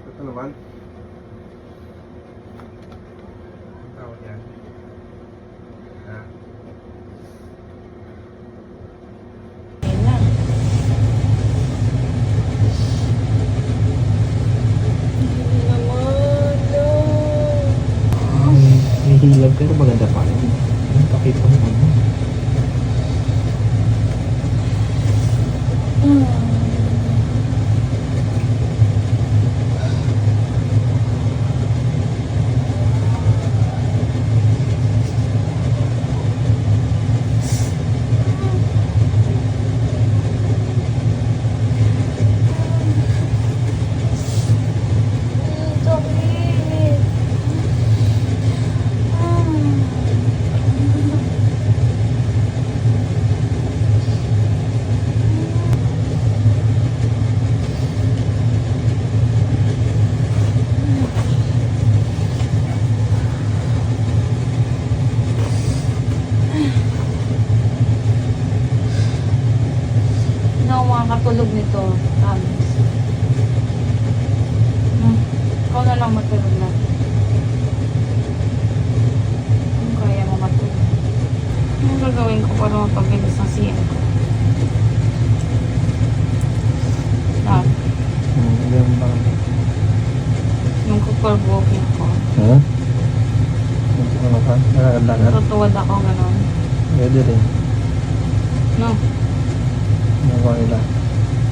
Ito naman. Ang tawag yan. Ha? May hilag pero maganda pa rin. Ang pakita mo ano. Makakatulog nito, promise. Ikaw na lang matulog na. Kung kaya mo matulog. Anong gagawin ko para mapabilis ang CM ko? Lahat. Yung bang... Yung kupal walking ko. Ha? Yung ano ka? Nakakalakan? Tutuwad ako, gano'n. Pwede rin. No? Ano ba nila?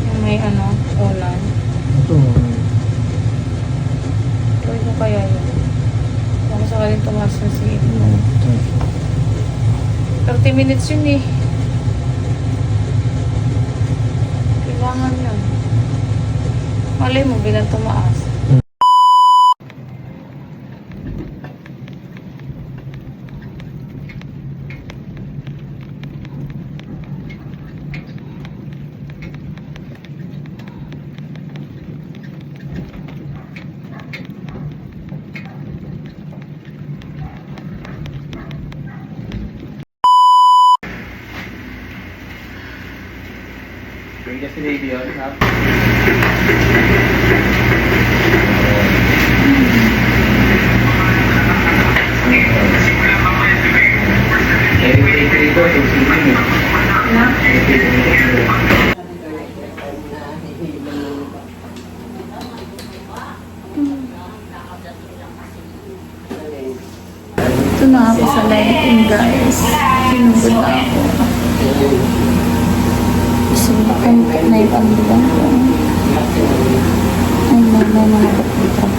Yung may ulan. Ito. Gawin ko kaya yun. Kung sakaling tumaas na CM ko. 30 minutes yun eh. Kailangan yun. Malay mo, bilang tumaas. Bring kasi baby yun, ha? Ito na ako sa 19 guys. Sinugod na ako. Isipin na ipagbilang ko. Ay, mga kapitag.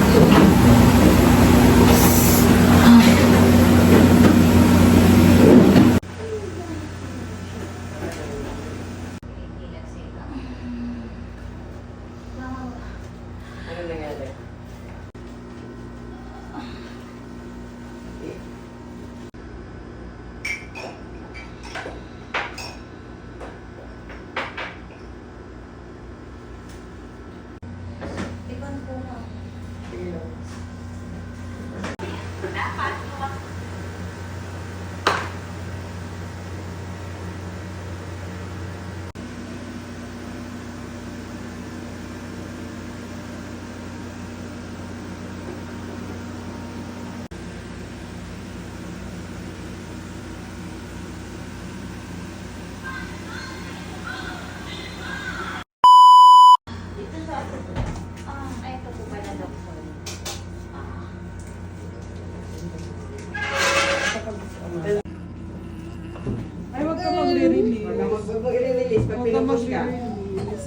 Ay, wag ka mag-release. Huwag mo i-release pag Wag ka pinupush ka. mag-release.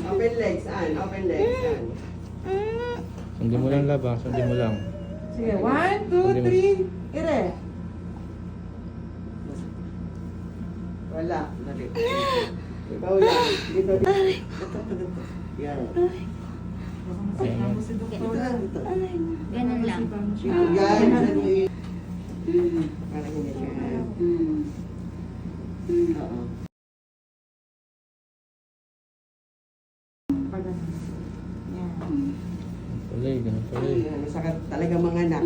Open legs, open legs, Sundin mo lang laba, sundin mo lang. Sige, 1, 2, 3, ire. Wala. Dali. Ikaw lang. Dito, dito. Dito. Yan. Ayan. Dito lang, dito. Ganun lang. Yan. Parang hindi siya. Oo. Tuloy, ganun tuloy. Masakit talaga mga anak.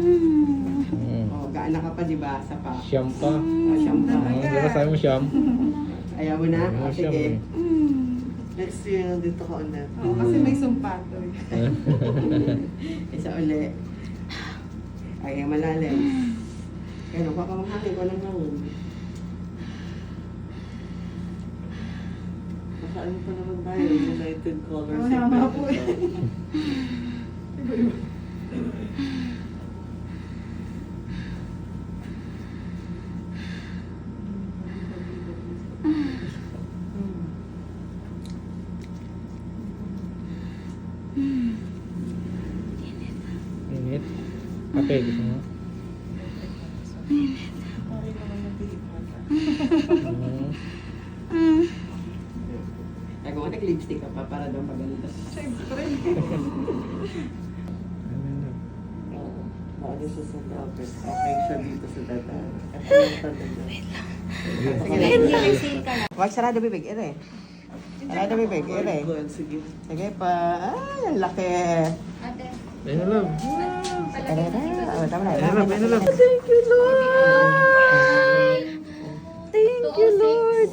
Oh, gaana ka pa, di ba? Sa pa. Siyam pa. Oh, siyam pa. Diba sabi mo siyam? Ayaw mo na? Ayaw mo Oh, siyam sige. eh. Next year, dito ka ulit. Oo, kasi may sumpato eh. Isa ulit. Ay, malalim. Kaya nung papamahangin ko ng hangin. Masaan pa naman tayo, United Colors. Oo, tama po eh. Init. Kape, gusto mo? Parang naman yung Pilipinas. Ay, kung nag-lipstick ka pa para daw maganda. Siyempre. Bago siya sa dapat. Okay siya dito sa data. At yung talaga. Sige lang. Huwag sarado bibig, ere. Sarado bibig, ere. Sige. Sige pa. Ay, ang laki. Ate, Ayun na lang. Ere, oh, tama na. Ayun na lang, ayun na lang. Thank you, Lord. Thank you, Lord.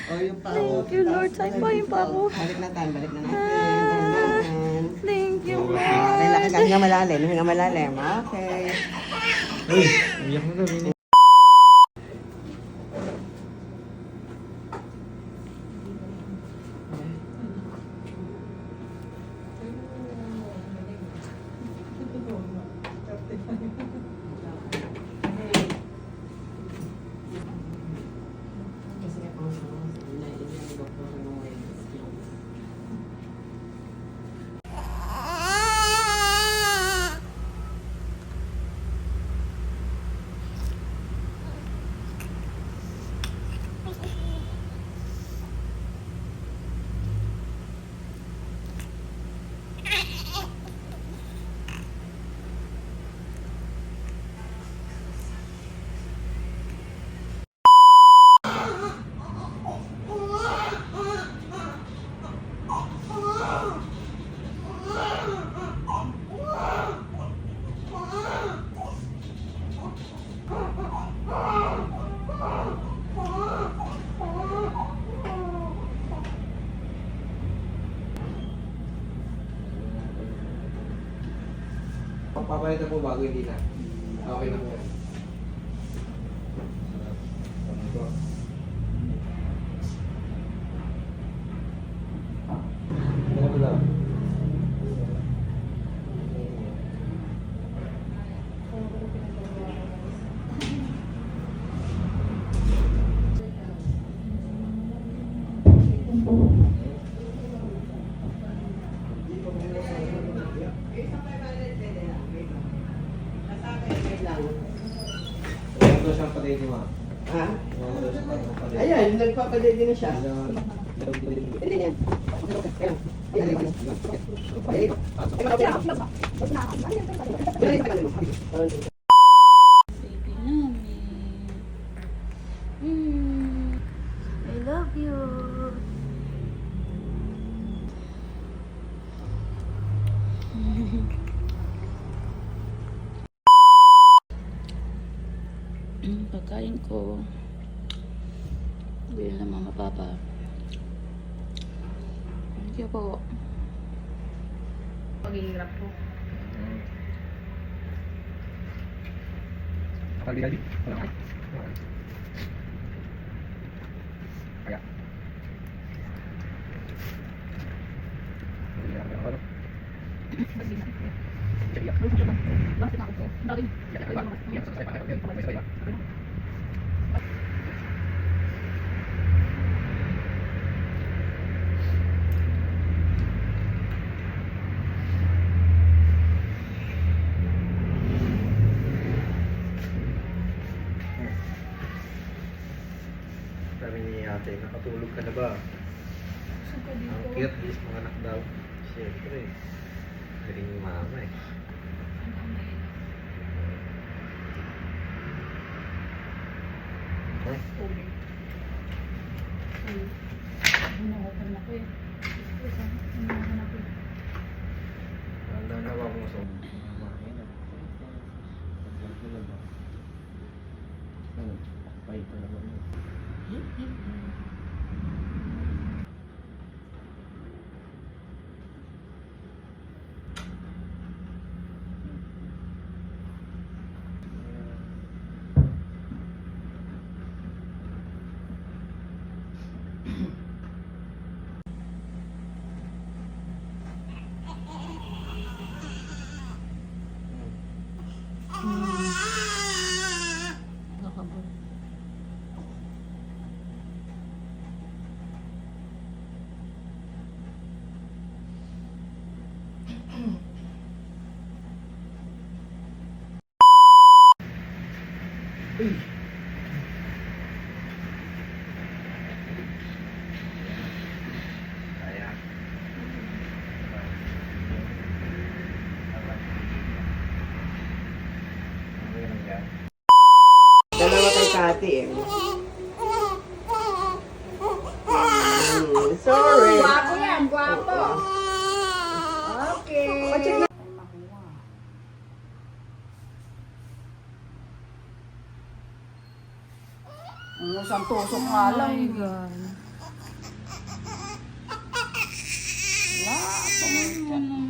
Oh, yung pao. Thank you, Lord. Saan ba yung pao? Balik na tayo, balik na natin. Thank you, Relax ka, hinga malalim, hinga malalim. Okay. Ay, iyak na daw. Init. Papapalitan po bago hindi na. Okay na po. Ito siyang patay niyo ha. Ha? Ito siyang patay. Ayan, nagpapadede na siya. Hindi yan. Baby namin. I love you. Pagkain ko. Bili ng mama papa. Thank you po. Paghihirap po. Kali-kali. Kaya. Sabi ni ate, nakatulog ka na ba? Ang cute, is mga anak daw. Siyempre, galing ni mama eh. Ay, wala na ba akong sa Pa ito naman. Kaya. Dalawa kay Kati eh. Sorry. Guwapo yan, guwapo. Okay. Isang tusok nga lang. Oh my God. Wala.